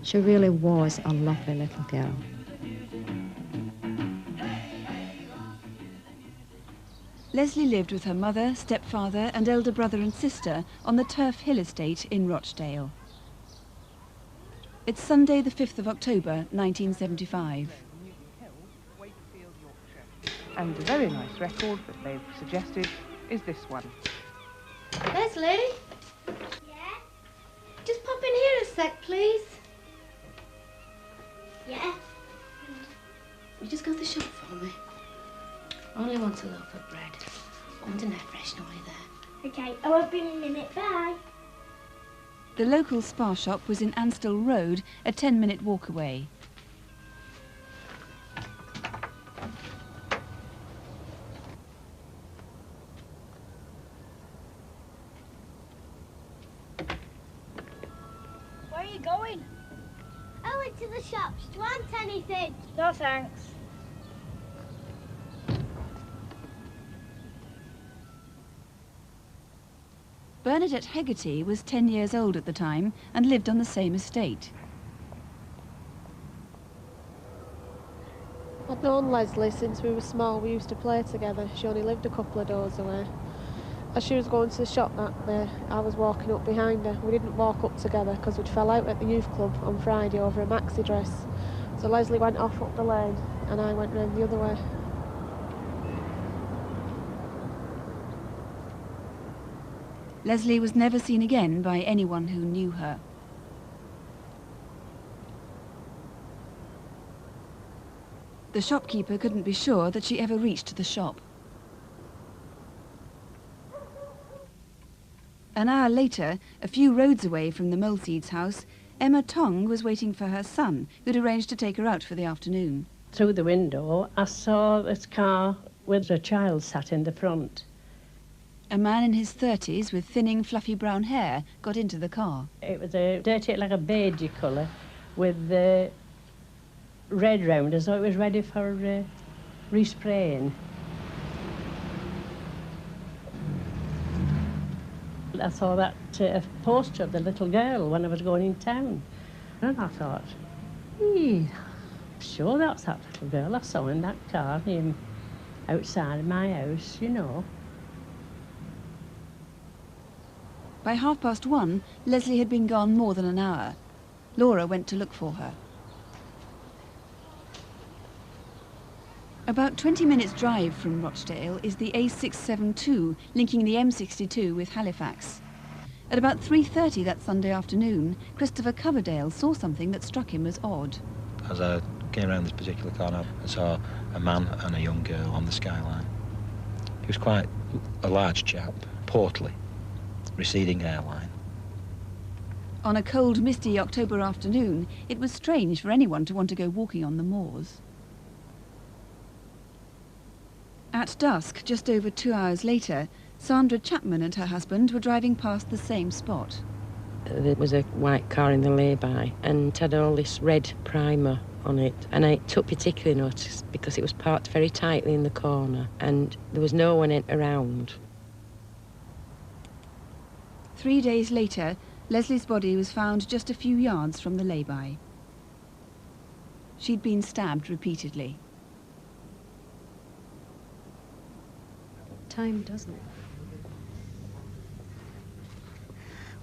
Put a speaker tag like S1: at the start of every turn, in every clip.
S1: She really was a lovely little girl.
S2: Lesley lived with her mother, stepfather and elder brother and sister on the Turf Hill estate in Rochdale. It's Sunday the 5th of October 1975.
S3: And a very nice record that they've suggested is this one.
S4: Lesley? Yeah? Just pop in here a sec, please. Yeah? You just go to the shop for me. I only want a loaf of bread. I want an air freshener while you're there. OK, I won't be in a minute. Bye.
S2: The local spa shop was in Anstall Road, a 10-minute walk away.
S5: Where are you going?
S4: I went to the shops. Do you want anything?
S5: No, thanks.
S2: Bernadette Hegarty was 10 years old at the time and lived on the same estate.
S6: I'd known Lesley since we were small. We used to play together. She only lived a couple of doors away. As she was going to the shop that day, I was walking up behind her. We didn't walk up together because we'd fell out at the youth club on Friday over a maxi dress. So Lesley went off up the lane and I went round the other way.
S2: Lesley was never seen again by anyone who knew her. The shopkeeper couldn't be sure that she ever reached the shop. An hour later, a few roads away from the Molseeds' house, Emma Tong was waiting for her son, who'd arranged to take her out for the afternoon.
S7: Through the window, I saw this car with a child sat in the front.
S2: A man in his 30s with thinning, fluffy brown hair got into the car.
S7: It was a dirty, like a beigey colour, with the red round, as though it was ready for respraying. I saw that poster of the little girl when I was going in town. And I thought, I'm sure that's that little girl I saw in that car outside of my house, you know.
S2: By 1:30, Lesley had been gone more than an hour. Laura went to look for her. About 20 minutes' drive from Rochdale is the A672, linking the M62 with Halifax. At about 3:30 that Sunday afternoon, Christopher Coverdale saw something that struck him as odd.
S8: As I came around this particular corner, I saw a man and a young girl on the skyline. He was quite a large chap, portly, receding hairline.
S2: On a cold, misty October afternoon, it was strange for anyone to want to go walking on the moors. At dusk, just over 2 hours later, Sandra Chapman and her husband were driving past the same spot.
S1: There was a white car in the lay-by and it had all this red primer on it, and I took particular notice because it was parked very tightly in the corner and there was no one around.
S2: 3 days later, Lesley's body was found just a few yards from the lay-by. She'd been stabbed repeatedly.
S1: Time, doesn't it?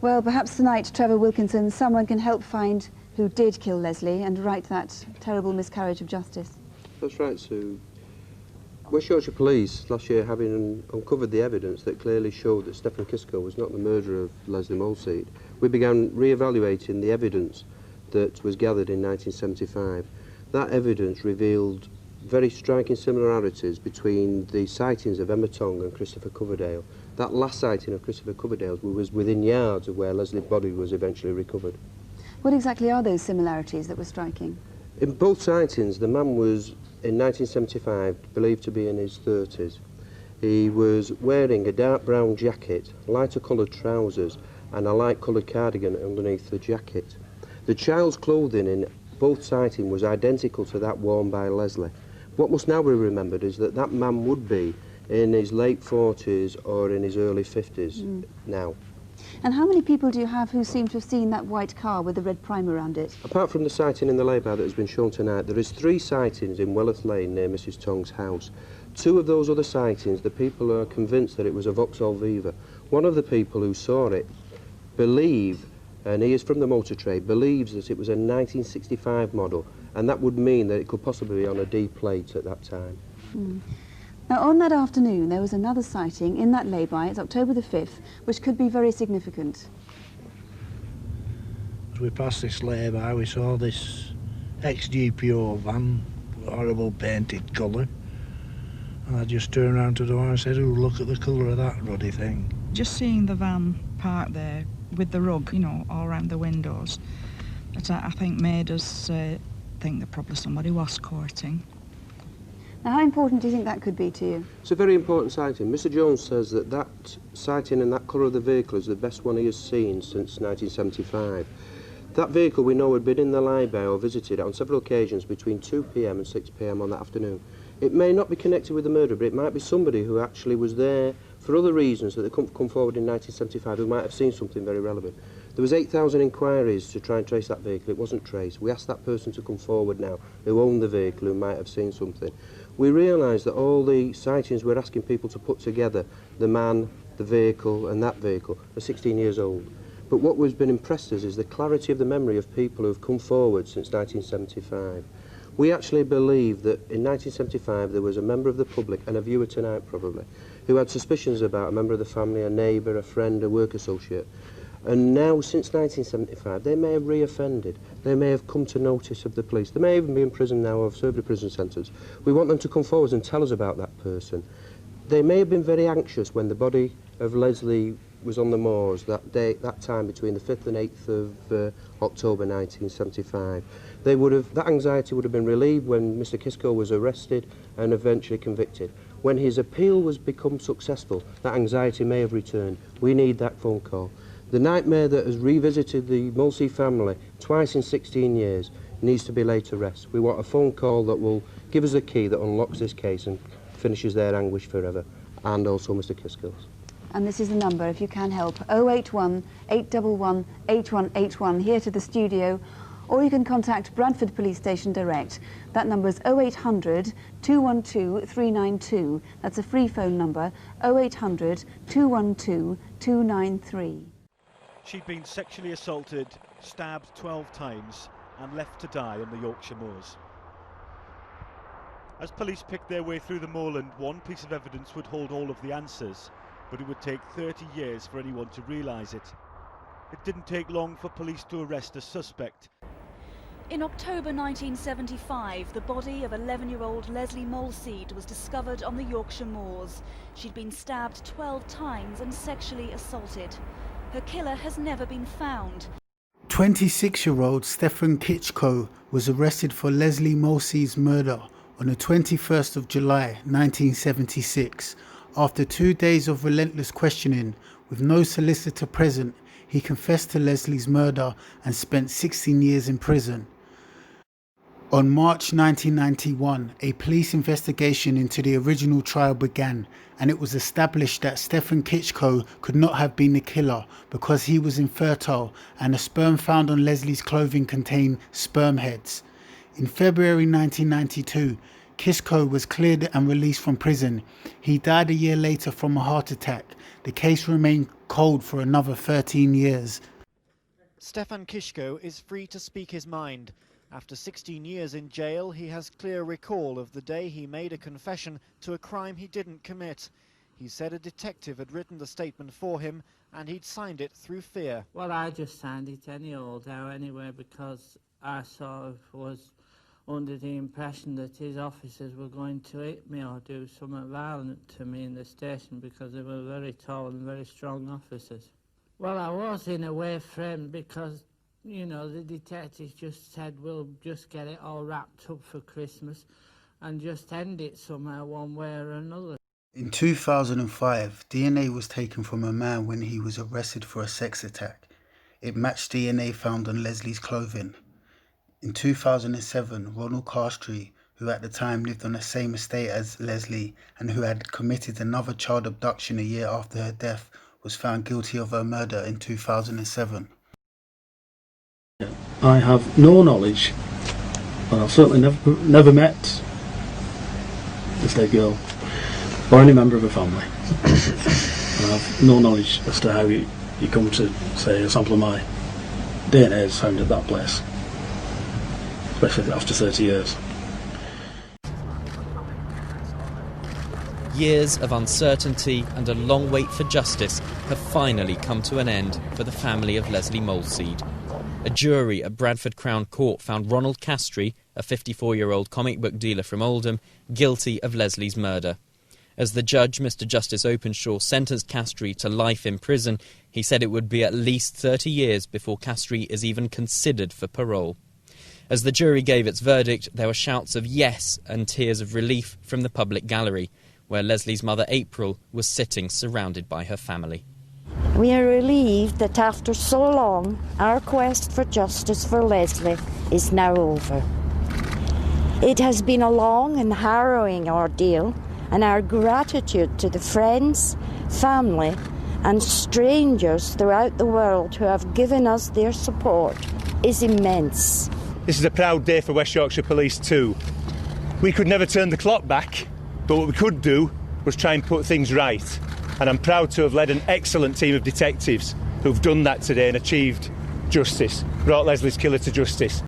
S2: Well, perhaps tonight, Trevor Wilkinson, someone can help find who did kill Lesley and right that terrible miscarriage of justice.
S9: That's right, Sue. West Yorkshire Police last year, having uncovered the evidence that clearly showed that Stefan Kiszko was not the murderer of Lesley Molseed, we began re-evaluating the evidence that was gathered in 1975. That evidence revealed very striking similarities between the sightings of Emma Tong and Christopher Coverdale. That last sighting of Christopher Coverdale was within yards of where Lesley's body was eventually recovered.
S2: What exactly are those similarities that were striking?
S9: In both sightings, the man was, in 1975, believed to be in his 30s. He was wearing a dark brown jacket, lighter coloured trousers, and a light coloured cardigan underneath the jacket. The child's clothing in both sightings was identical to that worn by Lesley. What must now be remembered is that that man would be in his late 40s or in his early 50s now.
S2: And how many people do you have who seem to have seen that white car with the red primer around it?
S9: Apart from the sighting in the lay-by that has been shown tonight, there is 3 sightings in Wellerth Lane near Mrs Tong's house. 2 of those other sightings, the people are convinced that it was a Vauxhall Viva. One of the people who saw it and he is from the motor trade, believes that it was a 1965 model, and that would mean that it could possibly be on a D plate at that time.
S2: Now, on that afternoon, there was another sighting in that lay-by, it's October the 5th, which could be very significant.
S10: As we passed this lay-by, we saw this ex-GPO van, horrible painted colour. And I just turned around to the door and said, "Oh, look at the colour of that ruddy thing."
S3: Just seeing the van parked there with the rug, you know, all around the windows, that I think made us think that probably somebody was courting.
S2: Now, how important do you think that could be to you?
S9: It's a very important sighting. Mr Jones says that that sighting and that colour of the vehicle is the best one he has seen since 1975. That vehicle, we know, had been in the lay-by or visited on several occasions between 2 p.m. and 6 p.m. on that afternoon. It may not be connected with the murder, but it might be somebody who actually was there for other reasons that they couldn't come forward in 1975 who might have seen something very relevant. There was 8,000 inquiries to try and trace that vehicle. It wasn't traced. We asked that person to come forward now who owned the vehicle, who might have seen something. We realised that all the sightings we're asking people to put together, the man, the vehicle and that vehicle, are 16 years old. But what has been impressed us is the clarity of the memory of people who have come forward since 1975. We actually believe that in 1975 there was a member of the public, and a viewer tonight probably, who had suspicions about a member of the family, a neighbour, a friend, a work associate. And now, since 1975, they may have re-offended. They may have come to notice of the police. They may even be in prison now or have served a prison sentence. We want them to come forward and tell us about that person. They may have been very anxious when the body of Lesley was on the moors that day, that time between the 5th and 8th of October 1975. That anxiety would have been relieved when Mr Kiszko was arrested and eventually convicted. When his appeal was become successful, that anxiety may have returned. We need that phone call. The nightmare that has revisited the Molseed family twice in 16 years needs to be laid to rest. We want a phone call that will give us a key that unlocks this case and finishes their anguish forever, and also Mr Kiszko's.
S2: And this is the number, if you can help, 081 811 8181, here to the studio, or you can contact Bradford Police Station direct. That number is 0800 212 392. That's a free phone number, 0800 212 293.
S11: She'd been sexually assaulted, stabbed 12 times and left to die on the Yorkshire moors. As police picked their way through the moorland, one piece of evidence would hold all of the answers, but it would take 30 years for anyone to realise it. It didn't take long for police to arrest a suspect.
S12: In October 1975, the body of 11-year-old Lesley Molseed was discovered on the Yorkshire moors. She'd been stabbed 12 times and sexually assaulted. Her killer has never been found.
S13: 26-year-old Stefan Kiszko was arrested for Lesley Molseed's murder on the 21st of July 1976. After 2 days of relentless questioning, with no solicitor present, he confessed to Lesley's murder and spent 16 years in prison. On March 1991, a police investigation into the original trial began, and it was established that Stefan Kiszko could not have been the killer because he was infertile and the sperm found on Lesley's clothing contained sperm heads. In February 1992, Kiszko was cleared and released from prison. He died a year later from a heart attack. The case remained cold for another 13 years.
S14: Stefan Kiszko is free to speak his mind. After 16 years in jail, he has clear recall of the day he made a confession to a crime he didn't commit. He said a detective had written the statement for him and he'd signed it through fear.
S7: Well, I just signed it any old how anyway, because I sort of was under the impression that his officers were going to hit me or do something violent to me in the station, because they were very tall and very strong officers. Well, I was in a way framed because, you know, the detectives just said, we'll just get it all wrapped up for Christmas and just end it somehow one way or another.
S13: In 2005, DNA was taken from a man when he was arrested for a sex attack. It matched DNA found on Lesley's clothing. In 2007, Ronald Castree, who at the time lived on the same estate as Lesley and who had committed another child abduction a year after her death, was found guilty of her murder in 2007.
S15: I have no knowledge, and I've certainly never met this dead girl or any member of her family. And I have no knowledge as to how you come to say a sample of my DNA is found at that place, especially after 30 years.
S16: Years of uncertainty and a long wait for justice have finally come to an end for the family of Lesley Molseed. A jury at Bradford Crown Court found Ronald Castree, a 54-year-old comic book dealer from Oldham, guilty of Lesley's murder. As the judge, Mr Justice Openshaw, sentenced Castree to life in prison, he said it would be at least 30 years before Castree is even considered for parole. As the jury gave its verdict, there were shouts of yes and tears of relief from the public gallery, where Lesley's mother, April, was sitting surrounded by her family.
S17: We are relieved that after so long, our quest for justice for Lesley is now over. It has been a long and harrowing ordeal, and our gratitude to the friends, family and strangers throughout the world who have given us their support is immense.
S18: This is a proud day for West Yorkshire Police too. We could never turn the clock back, but what we could do was try and put things right. And I'm proud to have led an excellent team of detectives who've done that today and achieved justice, brought Lesley's killer to justice.